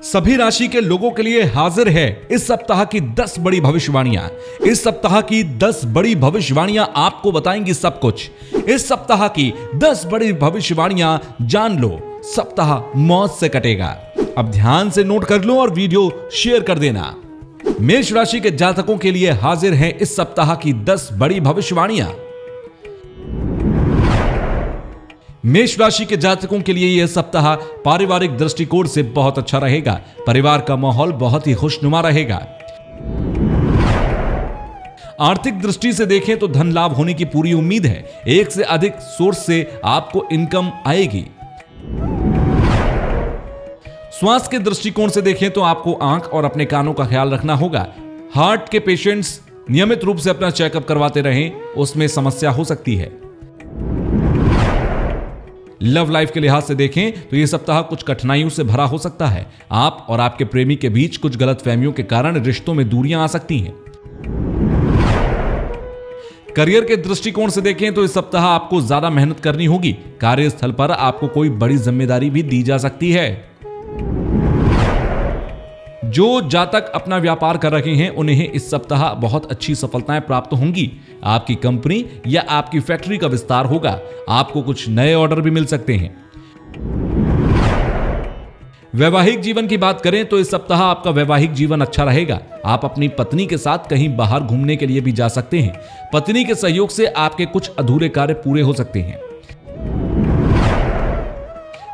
सभी राशि के लोगों के लिए हाजिर है इस सप्ताह की 10 बड़ी भविष्यवाणियां। इस सप्ताह की 10 बड़ी भविष्यवाणियां आपको बताएंगी सब कुछ। इस सप्ताह की 10 बड़ी भविष्यवाणियां जान लो, सप्ताह मौज से कटेगा। अब ध्यान से नोट कर लो और वीडियो शेयर कर देना। मेष राशि के जातकों के लिए हाजिर हैं इस सप्ताह की 10 बड़ी भविष्यवाणियां। मेष राशि के जातकों के लिए यह सप्ताह पारिवारिक दृष्टिकोण से बहुत अच्छा रहेगा। परिवार का माहौल बहुत ही खुशनुमा रहेगा। आर्थिक दृष्टि से देखें तो धन लाभ होने की पूरी उम्मीद है। एक से अधिक सोर्स से आपको इनकम आएगी। स्वास्थ्य के दृष्टिकोण से देखें तो आपको आंख और अपने कानों का ख्याल रखना होगा। हार्ट के पेशेंट्स नियमित रूप से अपना चेकअप करवाते रहें, उसमें समस्या हो सकती है। लव लाइफ के लिहाज से देखें तो यह सप्ताह कुछ कठिनाइयों से भरा हो सकता है। आप और आपके प्रेमी के बीच कुछ गलतफहमियों के कारण रिश्तों में दूरियां आ सकती हैं। करियर के दृष्टिकोण से देखें तो इस सप्ताह आपको ज्यादा मेहनत करनी होगी। कार्यस्थल पर आपको कोई बड़ी जिम्मेदारी भी दी जा सकती है। जो जातक अपना व्यापार कर रहे हैं उन्हें इस सप्ताह बहुत अच्छी सफलताएं प्राप्त होंगी। आपकी कंपनी या आपकी फैक्ट्री का विस्तार होगा। आपको कुछ नए ऑर्डर भी मिल सकते हैं। वैवाहिक जीवन की बात करें तो इस सप्ताह आपका वैवाहिक जीवन अच्छा रहेगा। आप अपनी पत्नी के साथ कहीं बाहर घूमने के लिए भी जा सकते हैं। पत्नी के सहयोग से आपके कुछ अधूरे कार्य पूरे हो सकते हैं।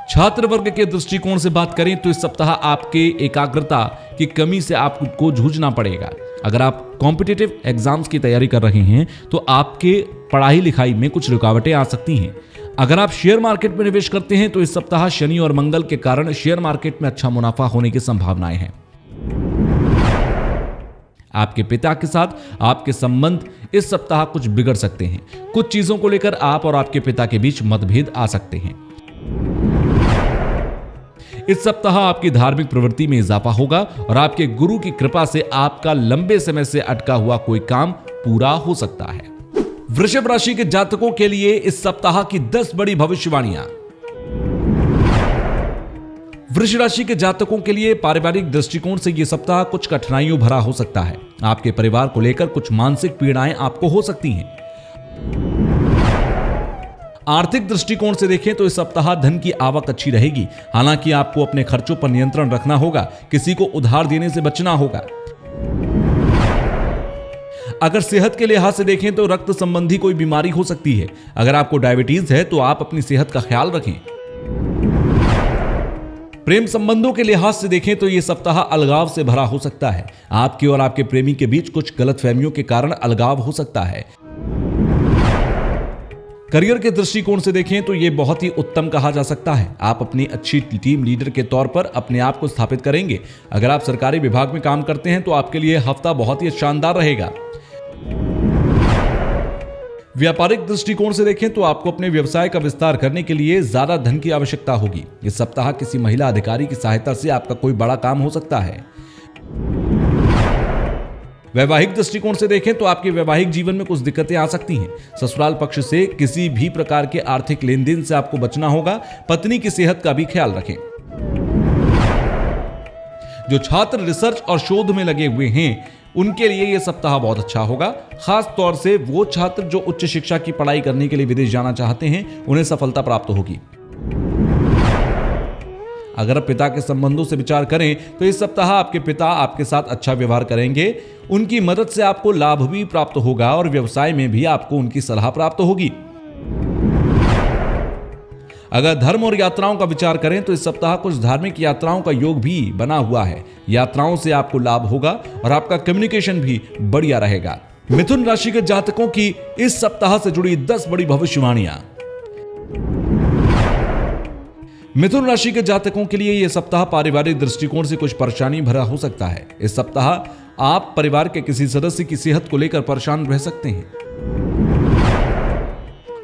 छात्र वर्ग के दृष्टिकोण से बात करें तो इस सप्ताह आपके एकाग्रता की कमी से आपको जूझना पड़ेगा। अगर आप कॉम्पिटिटिव एग्जाम्स की तैयारी कर रहे हैं तो आपके पढ़ाई लिखाई में कुछ रुकावटें आ सकती हैं। अगर आप शेयर मार्केट में निवेश करते हैं तो इस सप्ताह शनि और मंगल के कारण शेयर मार्केट में अच्छा मुनाफा होने की संभावनाएं हैं। आपके पिता के साथ आपके संबंध इस सप्ताह कुछ बिगड़ सकते हैं। कुछ चीजों को लेकर आप और आपके पिता के बीच मतभेद आ सकते हैं। इस सप्ताह आपकी धार्मिक प्रवृत्ति में इजाफा होगा और आपके गुरु की कृपा से आपका लंबे समय से अटका हुआ कोई काम पूरा हो सकता है। वृषभ राशि के जातकों के लिए इस सप्ताह की 10 बड़ी भविष्यवाणियां। वृषभ राशि के जातकों के लिए पारिवारिक दृष्टिकोण से यह सप्ताह कुछ कठिनाइयों भरा हो सकता है। आपके परिवार को लेकर कुछ मानसिक पीड़ाएं आपको हो सकती हैं। आर्थिक दृष्टिकोण से देखें तो इस सप्ताह धन की आवक अच्छी रहेगी। हालांकि आपको अपने खर्चों पर नियंत्रण रखना होगा। किसी को उधार देने से बचना होगा। अगर सेहत के लिहाज से देखें तो रक्त संबंधी कोई बीमारी हो सकती है। अगर आपको डायबिटीज है तो आप अपनी सेहत का ख्याल रखें। प्रेम संबंधों के लिहाज से देखें तो यह सप्ताह अलगाव से भरा हो सकता है। आपके और आपके प्रेमी के बीच कुछ गलतफहमियों के कारण अलगाव हो सकता है। करियर के दृष्टिकोण से देखें तो यह बहुत ही उत्तम कहा जा सकता है। आप अपनी अच्छी टीम लीडर के तौर पर अपने आप को स्थापित करेंगे। अगर आप सरकारी विभाग में काम करते हैं तो आपके लिए हफ्ता बहुत ही शानदार रहेगा। व्यापारिक दृष्टिकोण से देखें तो आपको अपने व्यवसाय का विस्तार करने के लिए ज्यादा धन की आवश्यकता होगी। इस सप्ताह किसी महिला अधिकारी की सहायता से आपका कोई बड़ा काम हो सकता है। वैवाहिक दृष्टिकोण से देखें तो आपके वैवाहिक जीवन में कुछ दिक्कतें आ सकती हैं। ससुराल पक्ष से किसी भी प्रकार के आर्थिक लेन देन से आपको बचना होगा। पत्नी की सेहत का भी ख्याल रखें। जो छात्र रिसर्च और शोध में लगे हुए हैं उनके लिए यह सप्ताह बहुत अच्छा होगा। खास तौर से वो छात्र जो उच्च शिक्षा की पढ़ाई करने के लिए विदेश जाना चाहते हैं उन्हें सफलता प्राप्त होगी। अगर पिता के संबंधों से विचार करें तो इस सप्ताह आपके पिता आपके साथ अच्छा व्यवहार करेंगे। उनकी मदद से आपको लाभ भी प्राप्त होगा और व्यवसाय में भी आपको उनकी सलाह प्राप्त होगी। अगर धर्म और यात्राओं का विचार करें तो इस सप्ताह कुछ धार्मिक यात्राओं का योग भी बना हुआ है। यात्राओं से आपको लाभ होगा और आपका कम्युनिकेशन भी बढ़िया रहेगा। मिथुन राशि के जातकों की इस सप्ताह से जुड़ी 10 बड़ी भविष्यवाणियां। मिथुन राशि के जातकों के लिए यह सप्ताह पारिवारिक दृष्टिकोण से कुछ परेशानी भरा हो सकता है। इस सप्ताह आप परिवार के किसी सदस्य की सेहत को लेकर परेशान रह सकते हैं।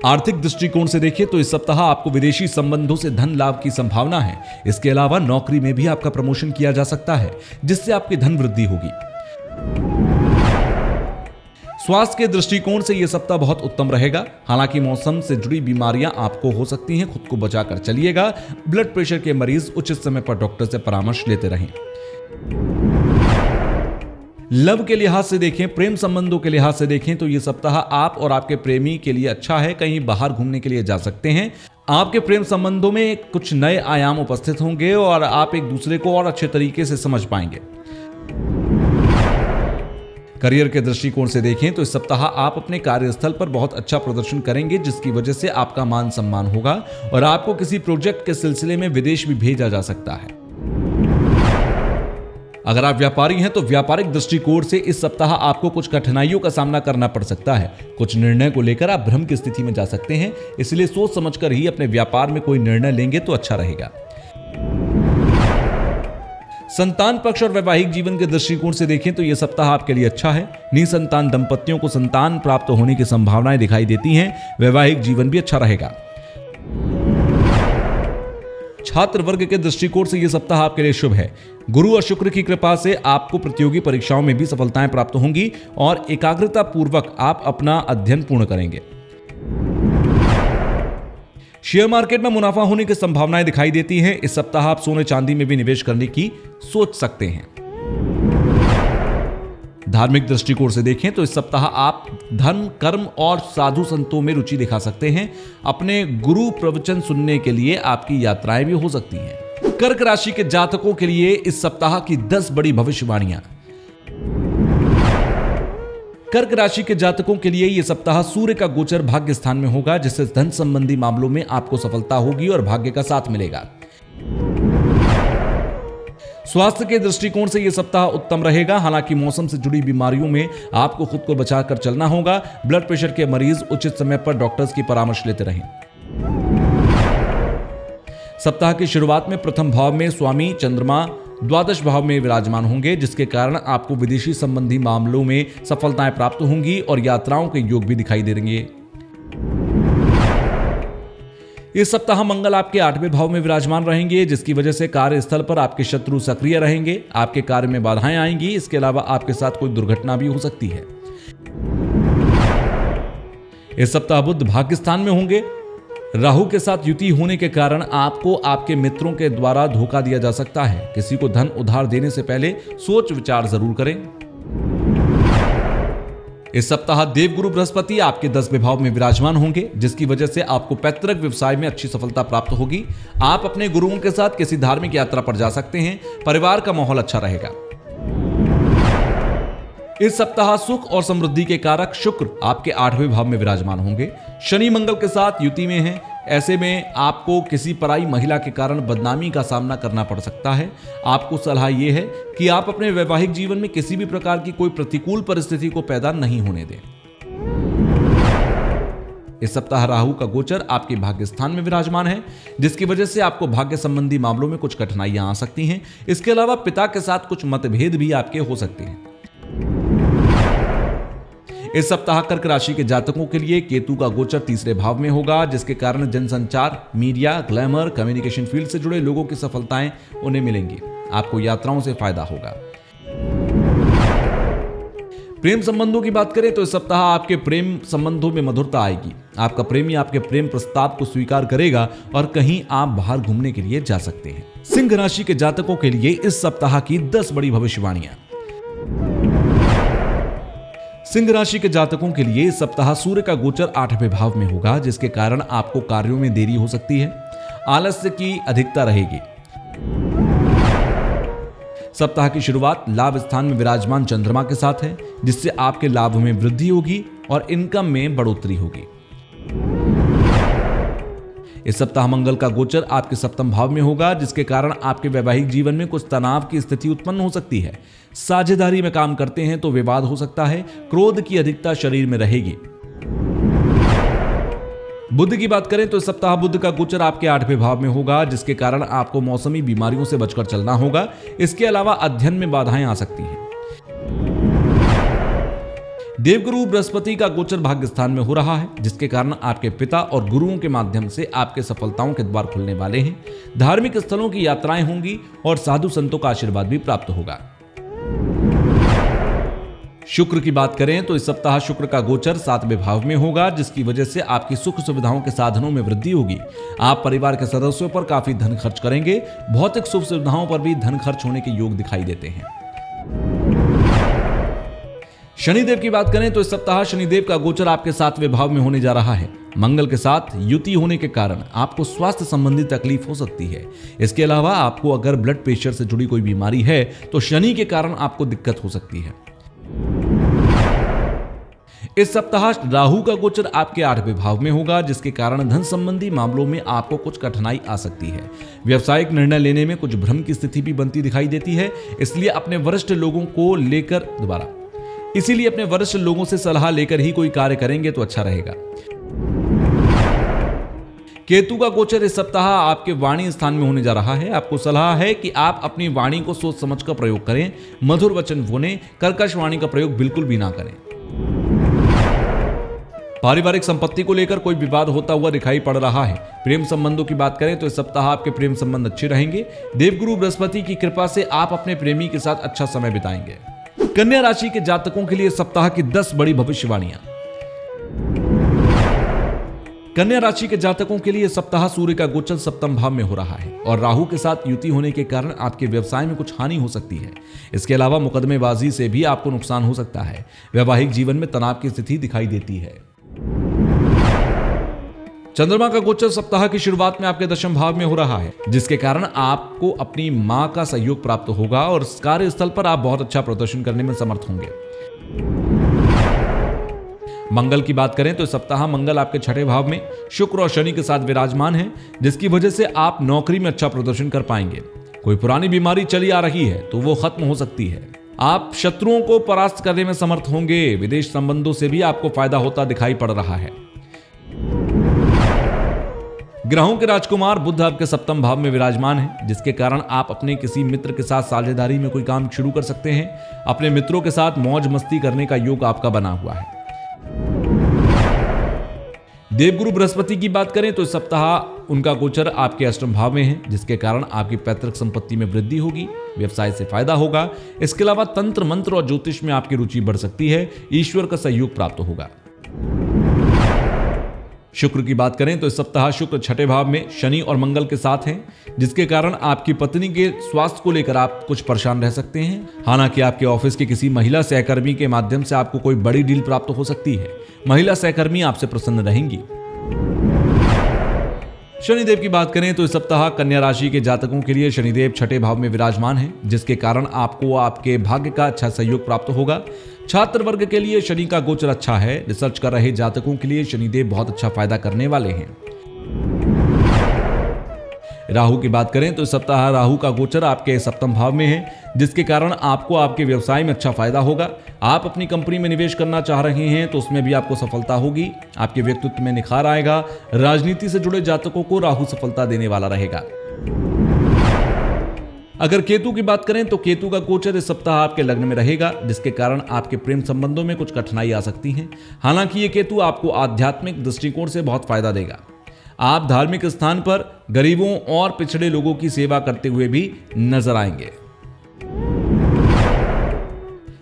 आर्थिक दृष्टिकोण से देखिए तो इस सप्ताह आपको विदेशी संबंधों से धन लाभ की संभावना है। इसके अलावा नौकरी में भी आपका प्रमोशन किया जा सकता है जिससे आपकी धन वृद्धि होगी। स्वास्थ्य के दृष्टिकोण से यह सप्ताह बहुत उत्तम रहेगा। हालांकि मौसम से जुड़ी बीमारियां आपको हो सकती हैं, खुद को बचाकर चलिएगा। ब्लड प्रेशर के मरीज उचित समय पर डॉक्टर से परामर्श लेते रहें। लव के लिहाज से देखें, प्रेम संबंधों के लिहाज से देखें तो यह सप्ताह आप और आपके प्रेमी के लिए अच्छा है। कहीं बाहर घूमने के लिए जा सकते हैं। आपके प्रेम संबंधों में कुछ नए आयाम उपस्थित होंगे और आप एक दूसरे को और अच्छे तरीके से समझ पाएंगे। करियर के दृष्टिकोण से देखें तो इस सप्ताह आप अपने कार्यस्थल पर बहुत अच्छा प्रदर्शन करेंगे, जिसकी वजह से आपका मान सम्मान होगा और आपको किसी प्रोजेक्ट के सिलसिले में विदेश भी भेजा जा सकता है। अगर आप व्यापारी हैं तो व्यापारिक दृष्टिकोण से इस सप्ताह आपको कुछ कठिनाइयों का सामना करना पड़ सकता है। कुछ निर्णय को लेकर आप भ्रम की स्थिति में जा सकते हैं, इसलिए सोच समझकर ही अपने व्यापार में कोई निर्णय लेंगे तो अच्छा रहेगा। संतान पक्ष और वैवाहिक जीवन के दृष्टिकोण से देखें तो यह सप्ताह आपके लिए अच्छा है। निसंतान दंपतियों को संतान प्राप्त होने की संभावनाएं दिखाई देती हैं। वैवाहिक जीवन भी अच्छा रहेगा। छात्र वर्ग के दृष्टिकोण से यह सप्ताह आपके लिए शुभ है। गुरु और शुक्र की कृपा से आपको प्रतियोगी परीक्षाओं में भी सफलताएं प्राप्त होंगी और एकाग्रता पूर्वक आप अपना अध्ययन पूर्ण करेंगे। शेयर मार्केट में मुनाफा होने की संभावनाएं दिखाई देती हैं। इस सप्ताह आप सोने चांदी में भी निवेश करने की सोच सकते हैं। धार्मिक दृष्टिकोण से देखें तो इस सप्ताह आप धर्म, कर्म और साधु संतों में रुचि दिखा सकते हैं। अपने गुरु प्रवचन सुनने के लिए आपकी यात्राएं भी हो सकती हैं। कर्क राशि के जातकों के लिए इस सप्ताह की 10 बड़ी भविष्यवाणियां। कर्क राशि के जातकों के लिए यह सप्ताह सूर्य का गोचर भाग्य स्थान में होगा, जिससे धन संबंधी मामलों में आपको सफलता होगी और भाग्य का साथ मिलेगा। स्वास्थ्य के दृष्टिकोण से यह सप्ताह उत्तम रहेगा। हालांकि मौसम से जुड़ी बीमारियों में आपको खुद को बचाकर चलना होगा। ब्लड प्रेशर के मरीज उचित समय पर डॉक्टर्स की परामर्श लेते रहें। सप्ताह की शुरुआत में प्रथम भाव में स्वामी चंद्रमा द्वादश भाव में विराजमान होंगे, जिसके कारण आपको विदेशी संबंधी मामलों में सफलताएं प्राप्त होंगी और यात्राओं के योग भी दिखाई देंगे। इस सप्ताह मंगल आपके 8वें भाव में विराजमान रहेंगे, जिसकी वजह से कार्यस्थल पर आपके शत्रु सक्रिय रहेंगे। आपके कार्य में बाधाएं आएंगी। इसके अलावा आपके साथ कोई दुर्घटना भी हो सकती है। इस सप्ताह बुध भाग्य स्थान में होंगे। राहु के साथ युति होने के कारण आपको आपके मित्रों के द्वारा धोखा दिया जा सकता है। किसी को धन उधार देने से पहले सोच विचार जरूर करें। इस सप्ताह देवगुरु बृहस्पति आपके 10वें भाव में विराजमान होंगे, जिसकी वजह से आपको पैतृक व्यवसाय में अच्छी सफलता प्राप्त होगी। आप अपने गुरुओं के साथ किसी धार्मिक यात्रा पर जा सकते हैं। परिवार का माहौल अच्छा रहेगा। इस सप्ताह सुख और समृद्धि के कारक शुक्र आपके 8वें भाव में विराजमान होंगे। शनि मंगल के साथ युति में है। ऐसे में आपको किसी पराई महिला के कारण बदनामी का सामना करना पड़ सकता है। आपको सलाह यह है कि आप अपने वैवाहिक जीवन में किसी भी प्रकार की कोई प्रतिकूल परिस्थिति को पैदा नहीं होने दें। इस सप्ताह राहु का गोचर आपके भाग्य स्थान में विराजमान है, जिसकी वजह से आपको भाग्य संबंधी मामलों में कुछ कठिनाइयां आ सकती हैं। इसके अलावा पिता के साथ कुछ मतभेद भी आपके हो सकते हैं। इस सप्ताह कर्क राशि के जातकों के लिए केतु का गोचर 3रे भाव में होगा, जिसके कारण जनसंचार, मीडिया, ग्लैमर, कम्युनिकेशन फील्ड से जुड़े लोगों की सफलताएं उन्हें मिलेंगी। आपको यात्राओं से फायदा होगा। प्रेम संबंधों की बात करें तो इस सप्ताह आपके प्रेम संबंधों में मधुरता आएगी। आपका प्रेमी आपके प्रेम प्रस्ताव को स्वीकार करेगा और कहीं आप बाहर घूमने के लिए जा सकते हैं। सिंह राशि के जातकों के लिए इस सप्ताह की 10 बड़ी भविष्यवाणियां। सिंह राशि के जातकों के लिए इस सप्ताह सूर्य का गोचर 8वें भाव में होगा, जिसके कारण आपको कार्यों में देरी हो सकती है। आलस्य की अधिकता रहेगी। सप्ताह की शुरुआत लाभ स्थान में विराजमान चंद्रमा के साथ है, जिससे आपके लाभ में वृद्धि होगी और इनकम में बढ़ोतरी होगी। इस सप्ताह मंगल का गोचर आपके 7वें भाव में होगा, जिसके कारण आपके वैवाहिक जीवन में कुछ तनाव की स्थिति उत्पन्न हो सकती है। साझेदारी में काम करते हैं तो विवाद हो सकता है। क्रोध की अधिकता शरीर में रहेगी। बुध की बात करें तो इस सप्ताह बुध का गोचर आपके 8वें भाव में होगा, जिसके कारण आपको मौसमी बीमारियों से बचकर चलना होगा। इसके अलावा अध्ययन में बाधाएं आ सकती हैं। देवगुरु बृहस्पति का गोचर भाग्य स्थान में हो रहा है, जिसके कारण आपके पिता और गुरुओं के माध्यम से आपके सफलताओं के द्वार खुलने वाले हैं। धार्मिक स्थलों की यात्राएं होंगी और साधु संतों का आशीर्वाद भी प्राप्त होगा। शुक्र की बात करें तो इस सप्ताह शुक्र का गोचर 7वें भाव में होगा, जिसकी वजह से आपकी सुख सुविधाओं के साधनों में वृद्धि होगी। आप परिवार के सदस्यों पर काफी धन खर्च करेंगे। भौतिक सुख सुविधाओं पर भी धन खर्च होने के योग दिखाई देते हैं। शनिदेव की बात करें तो इस सप्ताह शनिदेव का गोचर आपके 7वें भाव में होने जा रहा है। मंगल के साथ युति होने के कारण आपको स्वास्थ्य संबंधी तकलीफ हो सकती है। इसके अलावा आपको अगर ब्लड प्रेशर से जुड़ी कोई बीमारी है तो शनि के कारण आपको दिक्कत हो सकती है। इस सप्ताह राहु का गोचर आपके 8वें भाव में होगा, जिसके कारण धन संबंधी मामलों में आपको कुछ कठिनाई आ सकती है। व्यावसायिक निर्णय लेने में कुछ भ्रम की स्थिति भी बनती दिखाई देती है। इसीलिए अपने वरिष्ठ लोगों से सलाह लेकर ही कोई कार्य करेंगे तो अच्छा रहेगा। केतु का गोचर इस सप्ताह आपके वाणी स्थान में होने जा रहा है। आपको सलाह है कि आप अपनी वाणी को सोच समझ कर प्रयोग करें। मधुर वचन बोलें, कर्कश वाणी का प्रयोग बिल्कुल भी ना करें। पारिवारिक संपत्ति को लेकर कोई विवाद होता हुआ दिखाई पड़ रहा है। प्रेम संबंधों की बात करें तो इस सप्ताह आपके प्रेम संबंध अच्छे रहेंगे। देवगुरु बृहस्पति की कृपा से आप अपने प्रेमी के साथ अच्छा समय बिताएंगे। कन्या राशि के जातकों के लिए सप्ताह की 10 बड़ी भविष्यवाणियां। कन्या राशि के जातकों के लिए सप्ताह सूर्य का गोचर 7वें भाव में हो रहा है और राहु के साथ युति होने के कारण आपके व्यवसाय में कुछ हानि हो सकती है। इसके अलावा मुकदमेबाजी से भी आपको नुकसान हो सकता है। वैवाहिक जीवन में तनाव की स्थिति दिखाई देती है। चंद्रमा का गोचर सप्ताह की शुरुआत में आपके 10वें भाव में हो रहा है, जिसके कारण आपको अपनी मां का सहयोग प्राप्त होगा और कार्यस्थल पर आप बहुत अच्छा प्रदर्शन करने में समर्थ होंगे। मंगल की बात करें तो इस सप्ताह मंगल आपके 6वें भाव में शुक्र और शनि के साथ विराजमान है, जिसकी वजह से आप नौकरी में अच्छा प्रदर्शन कर पाएंगे। कोई पुरानी बीमारी चली आ रही है तो वो खत्म हो सकती है। आप शत्रुओं को परास्त करने में समर्थ होंगे। विदेश संबंधों से भी आपको फायदा होता दिखाई पड़ रहा है। ग्रहों के राजकुमार बुध आपके 7वें भाव में विराजमान है, जिसके कारण आप अपने किसी मित्र के साथ साझेदारी में कोई काम शुरू कर सकते हैं। अपने मित्रों के साथ मौज मस्ती करने का योग आपका बना हुआ है। देवगुरु बृहस्पति की बात करें तो इस सप्ताह उनका गोचर आपके 8वें भाव में है, जिसके कारण आपकी पैतृक संपत्ति में वृद्धि होगी। व्यवसाय से फायदा होगा। इसके अलावा तंत्र मंत्र और ज्योतिष में आपकी रुचि बढ़ सकती है। ईश्वर का सहयोग प्राप्त होगा। शुक्र की बात करें तो इस सप्ताह शुक्र 6वें भाव में शनि और मंगल के साथ हैं, जिसके कारण आपकी पत्नी के स्वास्थ्य को लेकर आप कुछ परेशान रह सकते हैं। हालांकि आपके ऑफिस के किसी महिला सहकर्मी के माध्यम से आपको कोई बड़ी डील प्राप्त हो सकती है। महिला सहकर्मी आपसे प्रसन्न रहेंगी। शनिदेव की बात करें तो इस सप्ताह कन्या राशि के जातकों के लिए शनिदेव 6वें भाव में विराजमान है, जिसके कारण आपको आपके भाग्य का अच्छा सहयोग प्राप्त होगा। छात्र वर्ग के लिए शनि का गोचर अच्छा है। रिसर्च कर रहे जातकों के लिए शनिदेव बहुत अच्छा फायदा करने वाले हैं। राहु की बात करें तो इस सप्ताह राहु का गोचर आपके 7वें भाव में है, जिसके कारण आपको आपके व्यवसाय में अच्छा फायदा होगा। आप अपनी कंपनी में निवेश करना चाह रहे हैं तो उसमें भी आपको सफलता होगी। आपके व्यक्तित्व में निखार आएगा। राजनीति से जुड़े जातकों को राहु सफलता देने वाला रहेगा। अगर केतु की बात करें तो केतु का गोचर इस सप्ताह आपके लग्न में रहेगा, जिसके कारण आपके प्रेम संबंधों में कुछ कठिनाई आ सकती है। हालांकि ये केतु आपको आध्यात्मिक दृष्टिकोण से बहुत फायदा देगा। आप धार्मिक स्थान पर गरीबों और पिछड़े लोगों की सेवा करते हुए भी नजर आएंगे।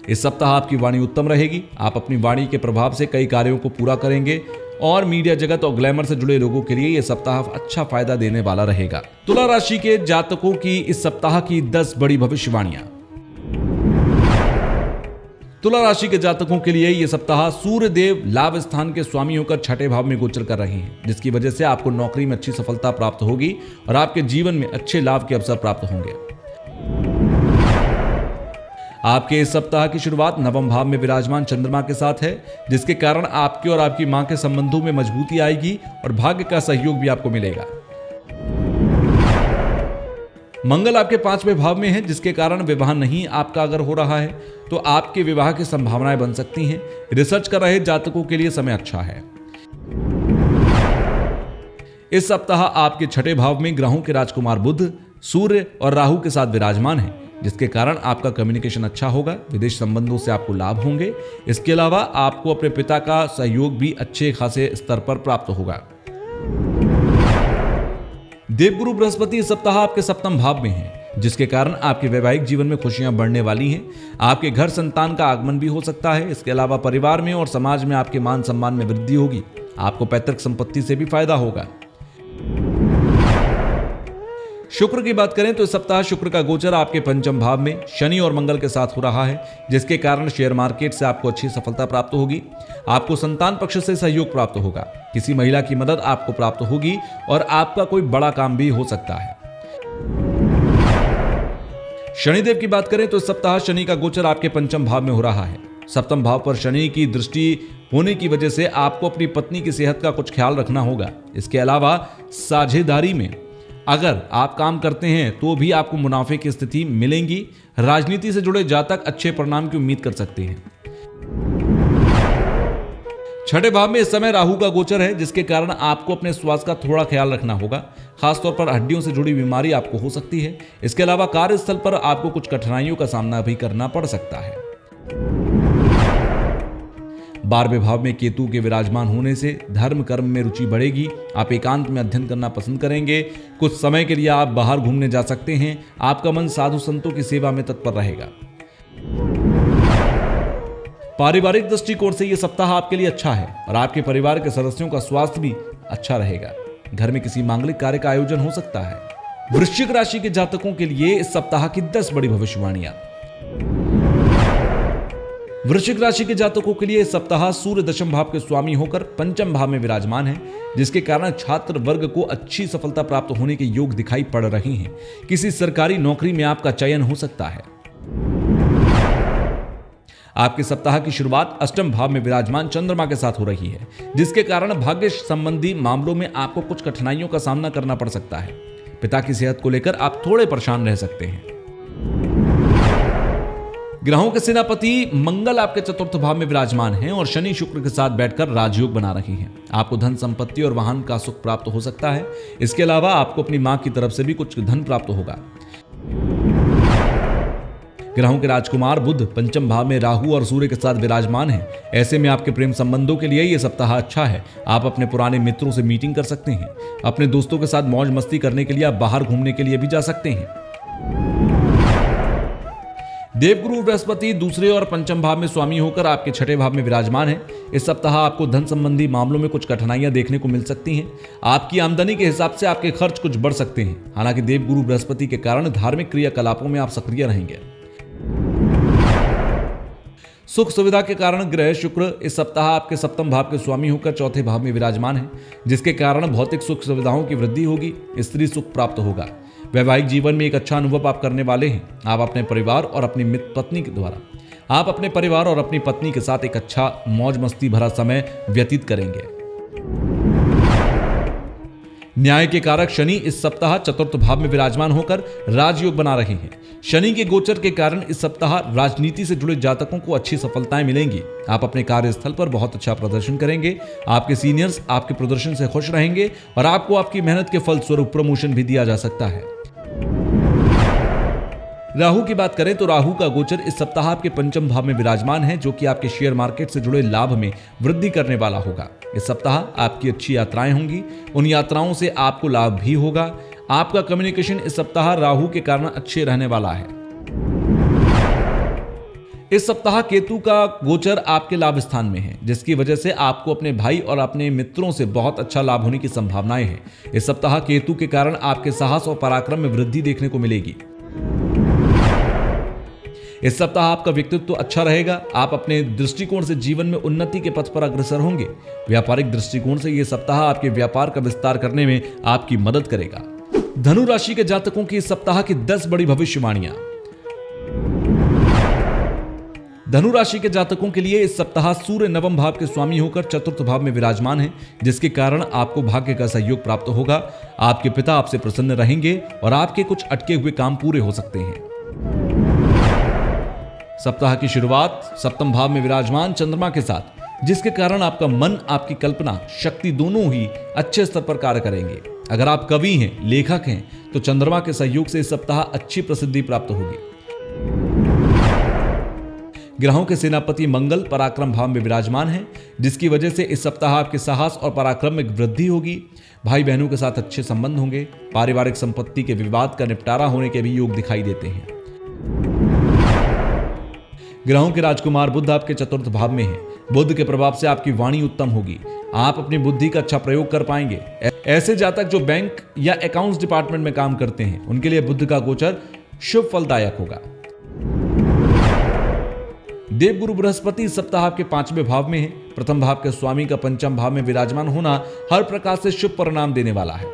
इस सप्ताह आपकी वाणी उत्तम रहेगी। आप अपनी वाणी के प्रभाव से कई कार्यों को पूरा करेंगे और मीडिया जगत और ग्लैमर से जुड़े लोगों के लिए यह सप्ताह अच्छा फायदा देने वाला रहेगा। तुला राशि के जातकों की इस सप्ताह की 10 बड़ी भविष्यवाणियां। तुला राशि के जातकों के लिए यह सप्ताह सूर्य देव लाभ स्थान के स्वामी होकर 6वें भाव में गोचर कर रहे हैं, जिसकी वजह से आपको नौकरी में अच्छी सफलता प्राप्त होगी और आपके जीवन में अच्छे लाभ के अवसर प्राप्त होंगे। आपके इस सप्ताह की शुरुआत 9वें भाव में विराजमान चंद्रमा के साथ है, जिसके कारण आपके और आपकी मां के संबंधों में मजबूती आएगी और भाग्य का सहयोग भी आपको मिलेगा। मंगल आपके 5वें भाव में है, जिसके कारण विवाह नहीं आपका अगर हो रहा है तो आपके विवाह की संभावनाएं बन सकती हैं। रिसर्च कर रहे जातकों के लिए समय अच्छा है। इस सप्ताह आपके 6वें भाव में ग्रहों के राजकुमार बुध, सूर्य और राहु के साथ विराजमान है, जिसके कारण आपका कम्युनिकेशन अच्छा होगा। विदेश संबंधों से आपको लाभ होंगे। इसके अलावा आपको अपने पिता का सहयोग भी अच्छे खासे स्तर पर प्राप्त होगा। देवगुरु बृहस्पति इस सप्ताह आपके 7वें भाव में है, जिसके कारण आपके वैवाहिक जीवन में खुशियां बढ़ने वाली हैं। आपके घर संतान का आगमन भी हो सकता है। इसके अलावा परिवार में और समाज में आपके मान सम्मान में वृद्धि होगी। आपको पैतृक संपत्ति से भी फायदा होगा। शुक्र की बात करें तो इस सप्ताह शुक्र का गोचर आपके पंचम भाव में शनि और मंगल के साथ हो रहा है, जिसके कारण शेयर मार्केट से आपको अच्छी सफलता प्राप्त होगी। आपको संतान पक्ष से सहयोग प्राप्त होगा। किसी महिला की मदद आपको प्राप्त होगी और आपका कोई बड़ा काम भी हो सकता है। शनिदेव की बात करें तो इस सप्ताह शनि का गोचर आपके पंचम भाव में हो रहा है। सप्तम भाव पर शनि की दृष्टि होने की वजह से आपको अपनी पत्नी की सेहत का कुछ ख्याल रखना होगा। इसके अलावा साझेदारी में अगर आप काम करते हैं तो भी आपको मुनाफे की स्थिति मिलेंगी। राजनीति से जुड़े जातक अच्छे परिणाम की उम्मीद कर सकते हैं। छठे भाव में इस समय राहु का गोचर है, जिसके कारण आपको अपने स्वास्थ्य का थोड़ा ख्याल रखना होगा। खासतौर पर हड्डियों से जुड़ी बीमारी आपको हो सकती है। इसके अलावा कार्यस्थल पर आपको कुछ कठिनाइयों का सामना भी करना पड़ सकता है। 12वें भाव में केतु के विराजमान होने से धर्म कर्म में रुचि बढ़ेगी। आप एकांत में अध्ययन करना पसंद करेंगे। कुछ समय के लिए आप बाहर घूमने जा सकते हैं। आपका मन साधु संतों की सेवा में तत्पर रहेगा। पारिवारिक दृष्टिकोण से यह सप्ताह आपके लिए अच्छा है और आपके परिवार के सदस्यों का स्वास्थ्य भी अच्छा रहेगा। घर में किसी मांगलिक कार्य का आयोजन हो सकता है। वृश्चिक राशि के जातकों के लिए इस सप्ताह की 10 बड़ी भविष्यवाणियां। वृश्चिक राशि के जातकों के लिए इस सप्ताह सूर्य दशम भाव के स्वामी होकर पंचम भाव में विराजमान है, जिसके कारण छात्र वर्ग को अच्छी सफलता प्राप्त होने के योग दिखाई पड़ रहे हैं। किसी सरकारी नौकरी में आपका चयन हो सकता है। आपके सप्ताह की शुरुआत अष्टम भाव में विराजमान चंद्रमा के साथ हो रही है, जिसके कारण भाग्य संबंधी मामलों में आपको कुछ कठिनाइयों का सामना करना पड़ सकता है। पिता की सेहत को लेकर आप थोड़े परेशान रह सकते हैं। ग्रहों के सेनापति मंगल आपके चतुर्थ भाव में विराजमान हैं और शनि शुक्र के साथ बैठकर राजयोग बना रही हैं। आपको धन संपत्ति और वाहन का सुख प्राप्त हो सकता है। इसके अलावा आपको अपनी मां की तरफ से भी कुछ धन प्राप्त होगा। ग्रहों के राजकुमार बुध पंचम भाव में राहु और सूर्य के साथ विराजमान हैं। ऐसे में आपके प्रेम संबंधों के लिए यह सप्ताह अच्छा है। आप अपने पुराने मित्रों से मीटिंग कर सकते हैं। अपने दोस्तों के साथ मौज मस्ती करने के लिए आप बाहर घूमने के लिए भी जा सकते हैं। देवगुरु बृहस्पति दूसरे और पंचम भाव में स्वामी होकर आपके छठे भाव में विराजमान है। इस सप्ताह आपको धन संबंधी मामलों में कुछ कठिनाइयां देखने को मिल सकती हैं। आपकी आमदनी के हिसाब से आपके खर्च कुछ बढ़ सकते हैं। हालांकि देवगुरु बृहस्पति के कारण धार्मिक क्रियाकलापों में आप सक्रिय रहेंगे। सुख सुविधा के कारण ग्रह शुक्र इस सप्ताह आपके सप्तम भाव के स्वामी होकर चौथे भाव में विराजमान है, जिसके कारण भौतिक सुख सुविधाओं की वृद्धि होगी। स्त्री सुख प्राप्त होगा। वैवाहिक जीवन में एक अच्छा अनुभव आप करने वाले हैं। आप अपने परिवार और अपनी पत्नी के साथ एक अच्छा मौज मस्ती भरा समय व्यतीत करेंगे। न्याय के कारक शनि इस सप्ताह चतुर्थ भाव में विराजमान होकर राजयोग बना रहे हैं। शनि के गोचर के कारण इस सप्ताह राजनीति से जुड़े जातकों को अच्छी सफलताएं मिलेंगी। आप अपने कार्यस्थल पर बहुत अच्छा प्रदर्शन करेंगे। आपके सीनियर्स आपके प्रदर्शन से खुश रहेंगे और आपको आपकी मेहनत के फल स्वरूप प्रमोशन भी दिया जा सकता है। राहु की बात करें तो राहु का गोचर इस सप्ताह आपके पंचम भाव में विराजमान है, जो कि आपके शेयर मार्केट से जुड़े लाभ में वृद्धि करने वाला होगा। इस सप्ताह आपकी अच्छी यात्राएं होंगी। उन यात्राओं से आपको लाभ भी होगा। आपका कम्युनिकेशन इस सप्ताह राहु के कारण अच्छे रहने वाला है। इस सप्ताह केतु का गोचर आपके लाभ स्थान में है, जिसकी वजह से आपको अपने भाई और अपने मित्रों से बहुत अच्छा लाभ होने की संभावनाएं हैं। इस सप्ताह केतु के कारण आपके साहस और पराक्रम में वृद्धि देखने को मिलेगी। इस सप्ताह आपका व्यक्तित्व अच्छा रहेगा। आप अपने दृष्टिकोण से जीवन में उन्नति के पथ पर अग्रसर होंगे। व्यापारिक दृष्टिकोण से यह सप्ताह आपके व्यापार का विस्तार करने में आपकी मदद करेगा। धनु राशि के जातकों की इस सप्ताह की 10 बड़ी भविष्यवाणियां। धनु राशि के जातकों के लिए इस सप्ताह सूर्य नवम भाव के स्वामी होकर चतुर्थ भाव में विराजमान है, जिसके कारण आपको भाग्य का सहयोग प्राप्त होगा। आपके पिता आपसे प्रसन्न रहेंगे और आपके कुछ अटके हुए काम पूरे हो सकते हैं। सप्ताह की शुरुआत सप्तम भाव में विराजमान चंद्रमा के साथ, जिसके कारण आपका मन, आपकी कल्पना शक्ति दोनों ही अच्छे स्तर पर कार्य करेंगे। अगर आप कवि हैं, लेखक हैं, तो चंद्रमा के सहयोग से इस सप्ताह अच्छी प्रसिद्धि प्राप्त होगी। ग्रहों के सेनापति मंगल पराक्रम भाव में विराजमान है, जिसकी वजह से इस सप्ताह आपके साहस और पराक्रम में वृद्धि होगी। भाई बहनों के साथ अच्छे संबंध होंगे। पारिवारिक संपत्ति के विवाद का निपटारा होने के भी योग दिखाई देते हैं। ग्रहों के राजकुमार बुध आपके चतुर्थ भाव में है। बुध के प्रभाव से आपकी वाणी उत्तम होगी। आप अपनी बुद्धि का अच्छा प्रयोग कर पाएंगे। ऐसे जातक जो बैंक या अकाउंट्स डिपार्टमेंट में काम करते हैं, उनके लिए बुध का गोचर शुभ फलदायक होगा। देवगुरु बृहस्पति इस सप्ताह आपके 5वें भाव में है। प्रथम भाव के स्वामी का पंचम भाव में विराजमान होना हर प्रकार से शुभ परिणाम देने वाला है।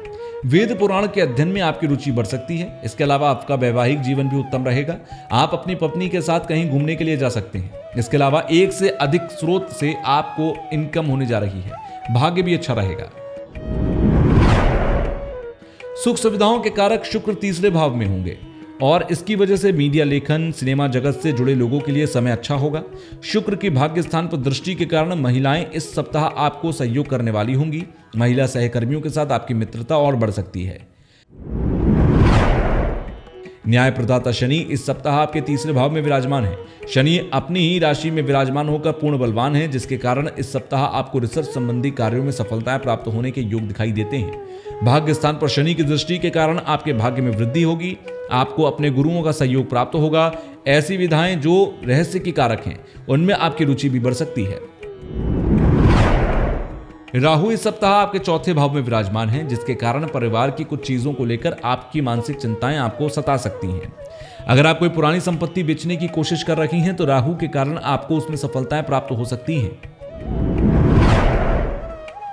वेद पुराण के अध्ययन में आपकी रुचि बढ़ सकती है। इसके अलावा आपका वैवाहिक जीवन भी उत्तम रहेगा। आप अपनी पत्नी के साथ कहीं घूमने के लिए जा सकते हैं। इसके अलावा एक से अधिक स्रोत से आपको इनकम होने जा रही है। भाग्य भी अच्छा रहेगा। सुख सुविधाओं के कारक शुक्र तीसरे भाव में होंगे और इसकी वजह से मीडिया लेखन, सिनेमा जगत से जुड़े लोगों के लिए समय अच्छा होगा। शुक्र की भाग्य स्थान पर दृष्टि के कारण महिलाएं इस सप्ताह आपको सहयोग करने वाली होंगी। महिला सहकर्मियों के साथ आपकी मित्रता और बढ़ सकती है। न्याय प्रदाता शनि इस सप्ताह आपके तीसरे भाव में विराजमान है। शनि अपनी ही राशि में विराजमान होकर पूर्ण बलवान है, जिसके कारण इस सप्ताह आपको रिसर्च संबंधी कार्यों में सफलताएं प्राप्त होने के योग दिखाई देते हैं। भाग्य स्थान पर शनि की दृष्टि के कारण आपके भाग्य में वृद्धि होगी। आपको अपने गुरुओं का सहयोग प्राप्त होगा। ऐसी विधाएं जो रहस्य की कारक हैं, उनमें आपकी रुचि भी बढ़ सकती है। राहु इस सप्ताह आपके चौथे भाव में विराजमान है, जिसके कारण परिवार की कुछ चीजों को लेकर आपकी मानसिक चिंताएं आपको सता सकती हैं। अगर आप कोई पुरानी संपत्ति बेचने की कोशिश कर रही हैं तो राहु के कारण आपको उसमें सफलताएं प्राप्त हो सकती हैं।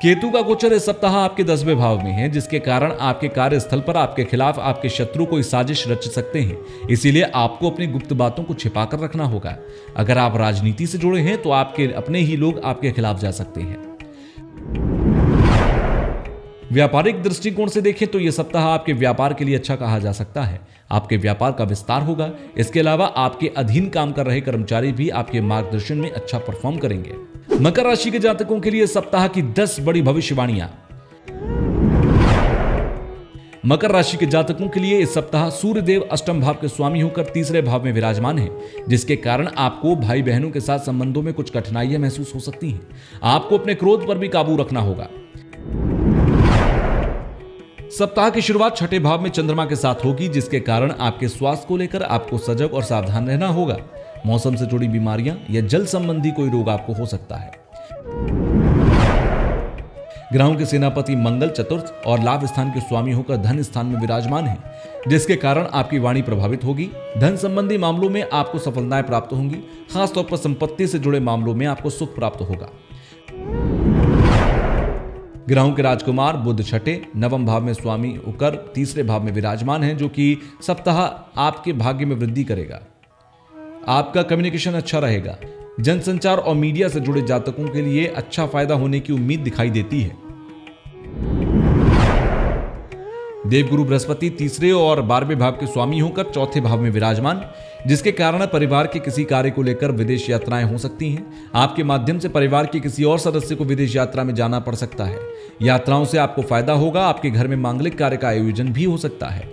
केतु का गोचर इस सप्ताह आपके 10वें भाव में है, जिसके कारण आपके कार्यस्थल पर आपके खिलाफ आपके शत्रु कोई साजिश रच सकते हैं। इसीलिए आपको अपनी गुप्त बातों को छिपाकर रखना होगा। अगर आप राजनीति से जुड़े हैं तो आपके अपने ही लोग आपके खिलाफ जा सकते हैं। व्यापारिक दृष्टिकोण से देखें तो यह सप्ताह आपके व्यापार के लिए अच्छा कहा जा सकता है। आपके व्यापार का विस्तार होगा। इसके अलावा आपके अधीन काम कर रहे कर्मचारी भी आपके मार्गदर्शन में अच्छा परफॉर्म करेंगे। मकर राशि के जातकों के लिए सप्ताह की 10 बड़ी भविष्यवाणियां। मकर राशि के जातकों के लिए इस सप्ताह सूर्यदेव अष्टम भाव के स्वामी होकर तीसरे भाव में विराजमान है, जिसके कारण आपको भाई बहनों के साथ संबंधों में कुछ कठिनाइयां महसूस हो सकती हैं। आपको अपने क्रोध पर भी काबू रखना होगा। सप्ताह की शुरुआत छठे भाव में चंद्रमा के साथ होगी, जिसके कारण आपके स्वास्थ्य को लेकर आपको सजग और सावधान रहना होगा। मौसम से जुड़ी बीमारियां या जल संबंधी कोई रोग आपको हो सकता है। ग्रहों के सेनापति मंगल चतुर्थ और लाभ स्थान के स्वामी होकर धन स्थान में विराजमान है, जिसके कारण आपकी वाणी प्रभावित होगी। धन संबंधी मामलों में आपको सफलताएं प्राप्त होंगी। खासतौर पर संपत्ति से जुड़े मामलों में आपको सुख प्राप्त होगा। ग्रहों के राजकुमार बुध छठे नवम भाव में स्वामी होकर तीसरे भाव में विराजमान है, जो कि सप्ताह आपके भाग्य में वृद्धि करेगा। आपका कम्युनिकेशन अच्छा रहेगा। जनसंचार और मीडिया से जुड़े जातकों के लिए अच्छा फायदा होने की उम्मीद दिखाई देती है। देवगुरु बृहस्पति तीसरे और 12वें भाव के स्वामी होकर चौथे भाव में विराजमान, जिसके कारण परिवार के किसी कार्य को लेकर विदेश यात्राएं हो सकती हैं। आपके माध्यम से परिवार के किसी और सदस्य को विदेश यात्रा में जाना पड़ सकता है। यात्राओं से आपको फायदा होगा। आपके घर में मांगलिक कार्य का आयोजन भी हो सकता है।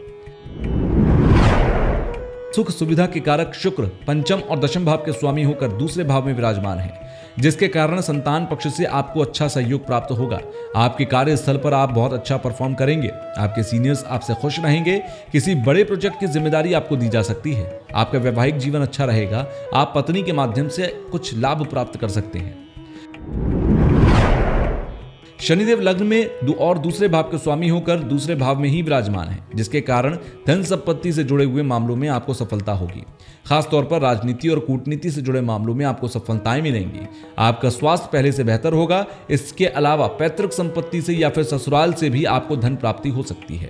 सुख सुविधा के कारक शुक्र पंचम और दशम भाव के स्वामी होकर दूसरे भाव में विराजमान है, जिसके कारण संतान पक्ष से आपको अच्छा सहयोग प्राप्त होगा। आपके कार्यस्थल पर आप बहुत अच्छा परफॉर्म करेंगे। आपके सीनियर्स आपसे खुश रहेंगे। किसी बड़े प्रोजेक्ट की जिम्मेदारी आपको दी जा सकती है। आपका वैवाहिक जीवन अच्छा रहेगा। आप पत्नी के माध्यम से कुछ लाभ प्राप्त कर सकते हैं। शनिदेव लग्न में और दूसरे भाव के स्वामी होकर दूसरे भाव में ही विराजमान है, जिसके कारण धन संपत्ति से जुड़े हुए मामलों में आपको सफलता होगी। खासतौर पर राजनीति और कूटनीति से जुड़े मामलों में आपको सफलताएं मिलेंगी। आपका स्वास्थ्य पहले से बेहतर होगा। इसके अलावा पैतृक संपत्ति से या फिर ससुराल से भी आपको धन प्राप्ति हो सकती है।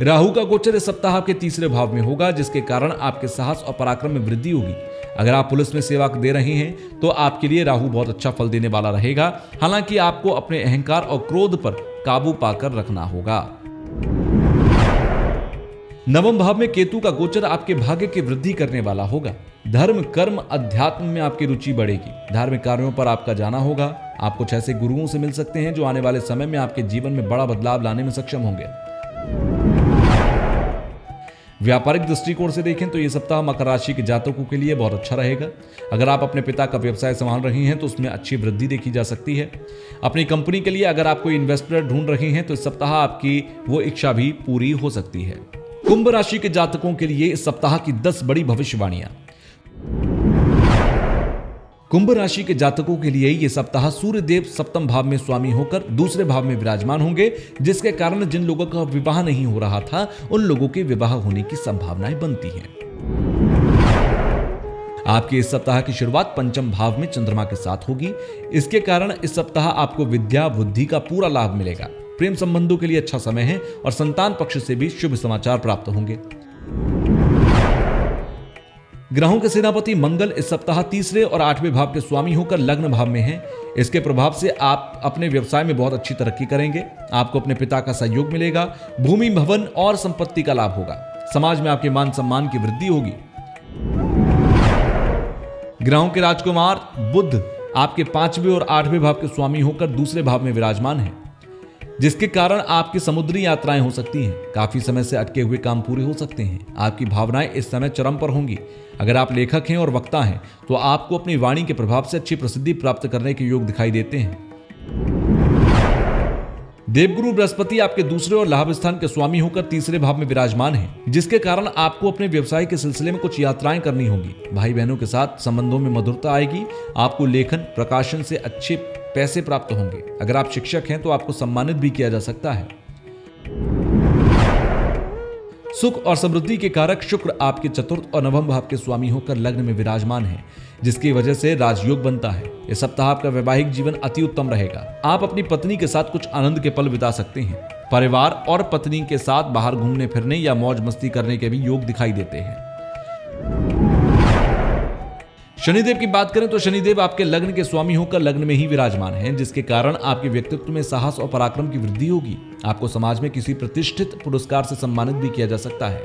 राहु का गोचर इस सप्ताह आपके तीसरे भाव में होगा, जिसके कारण आपके साहस और पराक्रम में वृद्धि होगी। अगर आप पुलिस में सेवा दे रहे हैं तो आपके लिए राहु बहुत अच्छा फल देने वाला रहेगा। हालांकि आपको अपने अहंकार और क्रोध पर काबू पाकर रखना होगा। नवम भाव में केतु का गोचर आपके भाग्य की वृद्धि करने वाला होगा। धर्म, कर्म, अध्यात्म में आपकी रुचि बढ़ेगी। धार्मिक कार्यों पर आपका जाना होगा। आप कुछ ऐसे गुरुओं से मिल सकते हैं जो आने वाले समय में आपके जीवन में बड़ा बदलाव लाने में सक्षम होंगे। व्यापारिक दृष्टिकोण से देखें तो ये सप्ताह मकर राशि के जातकों के लिए बहुत अच्छा रहेगा। अगर आप अपने पिता का व्यवसाय संभाल रहे हैं तो उसमें अच्छी वृद्धि देखी जा सकती है। अपनी कंपनी के लिए अगर आप कोई इन्वेस्टर ढूंढ रहे हैं तो इस सप्ताह आपकी वो इच्छा भी पूरी हो सकती है। कुंभ राशि के जातकों के लिए इस सप्ताह की 10 बड़ी भविष्यवाणियां। कुंभ राशि के जातकों के लिए यह सप्ताह सूर्यदेव सप्तम भाव में स्वामी होकर दूसरे भाव में विराजमान होंगे, जिसके कारण जिन लोगों का विवाह नहीं हो रहा था उन लोगों के विवाह होने की संभावनाएं बनती हैं। आपके इस सप्ताह की शुरुआत पंचम भाव में चंद्रमा के साथ होगी। इसके कारण इस सप्ताह आपको विद्या बुद्धि का पूरा लाभ मिलेगा। प्रेम संबंधों के लिए अच्छा समय है और संतान पक्ष से भी शुभ समाचार प्राप्त होंगे। ग्रहों के सेनापति मंगल इस सप्ताह तीसरे और 8वें भाव के स्वामी होकर लग्न भाव में हैं। इसके प्रभाव से आप अपने व्यवसाय में बहुत अच्छी तरक्की करेंगे। आपको अपने पिता का सहयोग मिलेगा। भूमि भवन और संपत्ति का लाभ होगा। समाज में आपके मान सम्मान की वृद्धि होगी। ग्रहों के राजकुमार बुध आपके 5वें और 8वें भाव के स्वामी होकर दूसरे भाव में विराजमान है, जिसके कारण आपकी समुद्री यात्राएं हो सकती हैं। काफी समय से अटके हुए काम पूरे हो सकते हैं। आपकी भावनाएं इस समय चरम पर होंगी। अगर आप लेखक हैं और वक्ता हैं तो आपको अपनी वाणी के प्रभाव से अच्छी प्रसिद्धि प्राप्त करने के योग दिखाई देते हैं। देवगुरु बृहस्पति आपके दूसरे और लाभ स्थान के स्वामी होकर तीसरे भाव में विराजमान है, जिसके कारण आपको अपने व्यवसाय के सिलसिले में कुछ यात्राएं करनी होगी। भाई बहनों के साथ संबंधों में मधुरता आएगी। आपको लेखन प्रकाशन से अच्छे पैसे प्राप्त होंगे। अगर आप शिक्षक हैं तो आपको सम्मानित भी किया जा सकता है। सुख और समृद्धि के कारक शुक्र आपके चतुर्थ और नवम भाव के स्वामी होकर लग्न में विराजमान है, जिसकी वजह से राजयोग बनता है। इस सप्ताह आपका वैवाहिक जीवन अति उत्तम रहेगा। आप अपनी पत्नी के साथ कुछ आनंद के पल बिता सकते हैं। परिवार और पत्नी के साथ बाहर घूमने फिरने या मौज मस्ती करने के भी योग दिखाई देते हैं। शनिदेव की बात करें तो शनिदेव आपके लग्न के स्वामी होकर लग्न में ही विराजमान हैं, जिसके कारण आपके व्यक्तित्व में साहस और पराक्रम की वृद्धि होगी। आपको समाज में किसी प्रतिष्ठित पुरस्कार से सम्मानित भी किया जा सकता है।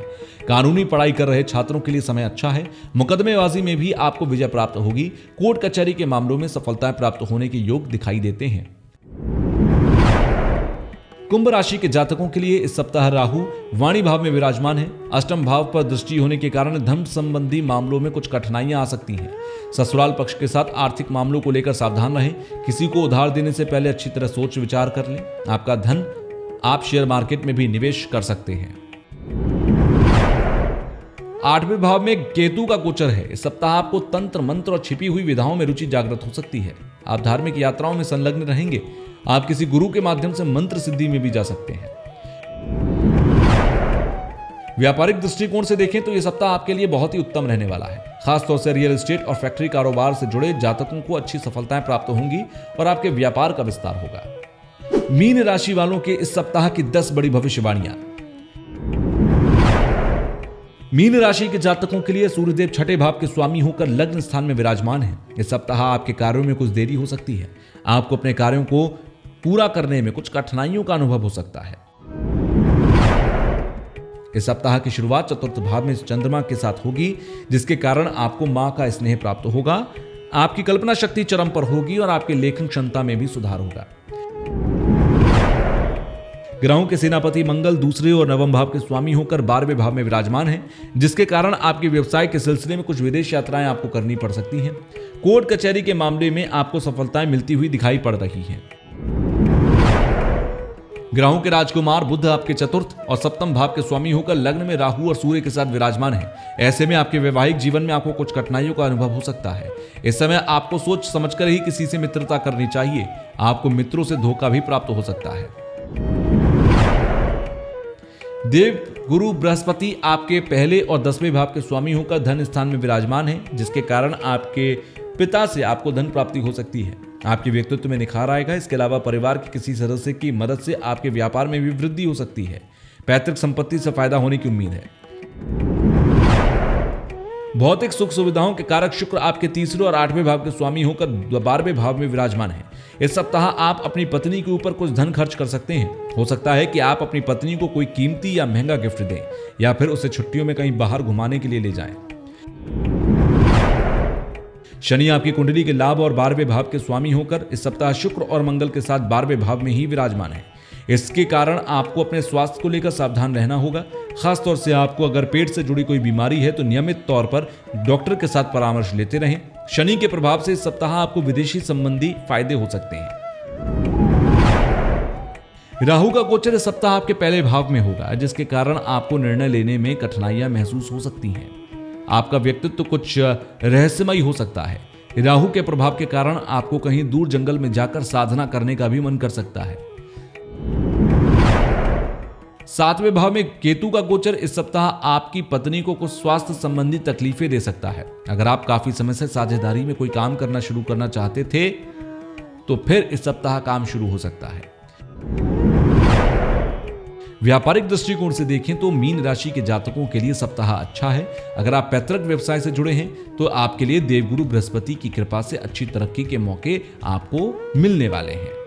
कानूनी पढ़ाई कर रहे छात्रों के लिए समय अच्छा है। मुकदमेबाजी में भी आपको विजय प्राप्त होगी। कोर्ट कचहरी के मामलों में सफलताएं प्राप्त होने के योग दिखाई देते हैं। कुंभ राशि के जातकों के लिए इस सप्ताह राहु वाणी भाव में विराजमान है। अष्टम भाव पर दृष्टि होने के कारण धन संबंधी मामलों में कुछ कठिनाइयां आ सकती हैं। ससुराल पक्ष के साथ आर्थिक मामलों को लेकर सावधान रहें। किसी को उधार देने से पहले अच्छी तरह सोच विचार कर लें। आपका धन आप शेयर मार्केट में भी निवेश कर सकते हैं। 8वें भाव में केतु का गोचर है। इस सप्ताह आपको तंत्र मंत्र और छिपी हुई विधाओं में रुचि जागृत हो सकती है। आप धार्मिक यात्राओं में संलग्न रहेंगे। आप किसी गुरु के माध्यम से मंत्र सिद्धि में भी जा सकते हैं। व्यापारिक दृष्टिकोण से देखें तो यह सप्ताह आपके लिए बहुत ही उत्तम रहने वाला है। खासतौर से रियल एस्टेट और फैक्ट्री कारोबार से जुड़े जातकों को अच्छी सफलताएं प्राप्त होंगी और आपके व्यापार का विस्तार होगा। मीन राशि वालों के इस सप्ताह की 10 बड़ी भविष्यवाणियां। मीन राशि के जातकों के लिए सूर्यदेव छठे भाव के स्वामी होकर लग्न स्थान में विराजमान है। इस सप्ताह आपके कार्यों में कुछ देरी हो सकती है। आपको अपने कार्यों को पूरा करने में कुछ कठिनाइयों का अनुभव हो सकता है। इस सप्ताह की शुरुआत चतुर्थ भाव में चंद्रमा के साथ होगी, जिसके कारण आपको मां का स्नेह प्राप्त होगा। आपकी कल्पना शक्ति चरम पर होगी और आपके लेखन क्षमता में भी सुधार होगा। ग्रहों के सेनापति मंगल दूसरे और नवम भाव के स्वामी होकर 12वें भाव में विराजमान है, जिसके कारण आपके व्यवसाय के सिलसिले में कुछ विदेश यात्राएं आपको करनी पड़ सकती हैं। कोर्ट कचहरी के मामले में आपको सफलताएं मिलती हुई दिखाई पड़ रही हैं। ग्रहों के राजकुमार बुध आपके चतुर्थ और सप्तम भाव के स्वामी होकर लग्न में राहु और सूर्य के साथ विराजमान है। ऐसे में आपके वैवाहिक जीवन में आपको कुछ कठिनाइयों का अनुभव हो सकता है। इस समय आपको सोच समझकर ही किसी से मित्रता करनी चाहिए। आपको मित्रों से धोखा भी प्राप्त हो सकता है। देव गुरु बृहस्पति आपके पहले और 10वें भाव के स्वामी होकर धन स्थान में विराजमान है, जिसके कारण आपके पिता से आपको धन प्राप्ति हो सकती है। आपके व्यक्तित्व में निखार आएगा। इसके अलावा परिवार के किसी सदस्य की मदद से आपके व्यापार में भी वृद्धि हो सकती है। पैतृक संपत्ति से फायदा होने की उम्मीद है। भौतिक सुख सुविधाओं के कारक शुक्र आपके तीसरे और 8वें भाव के स्वामी होकर 12वें भाव में विराजमान है। इस सप्ताह आप अपनी पत्नी के ऊपर कुछ धन खर्च कर सकते हैं। हो सकता है कि आप अपनी पत्नी को कोई कीमती या महंगा गिफ्ट दें या फिर उसे छुट्टियों में कहीं बाहर घुमाने के लिए ले जाएं। शनि आपकी कुंडली के लाभ और 12वें भाव के स्वामी होकर इस सप्ताह शुक्र और मंगल के साथ 12वें भाव में ही विराजमान है। इसके कारण आपको अपने स्वास्थ्य को लेकर सावधान रहना होगा। खासतौर से आपको अगर पेट से जुड़ी कोई बीमारी है तो नियमित तौर पर डॉक्टर के साथ परामर्श लेते रहें। शनि के प्रभाव से इस सप्ताह आपको विदेशी संबंधी फायदे हो सकते हैं। राहु का गोचर इस सप्ताह आपके पहले भाव में होगा, जिसके कारण आपको निर्णय लेने में कठिनाइयां महसूस हो सकती हैं। आपका व्यक्तित्व कुछ रहस्यमय हो सकता है। राहु के प्रभाव के कारण आपको कहीं दूर जंगल में जाकर साधना करने का भी मन कर सकता है। 7वें भाव में केतु का गोचर इस सप्ताह आपकी पत्नी को कुछ स्वास्थ्य संबंधी तकलीफें दे सकता है। अगर आप काफी समय से साझेदारी में कोई काम करना शुरू करना चाहते थे तो फिर इस सप्ताह काम शुरू हो सकता है। व्यापारिक दृष्टिकोण से देखें तो मीन राशि के जातकों के लिए सप्ताह अच्छा है। अगर आप पैतृक व्यवसाय से जुड़े हैं तो आपके लिए देवगुरु बृहस्पति की कृपा से अच्छी तरक्की के मौके आपको मिलने वाले हैं।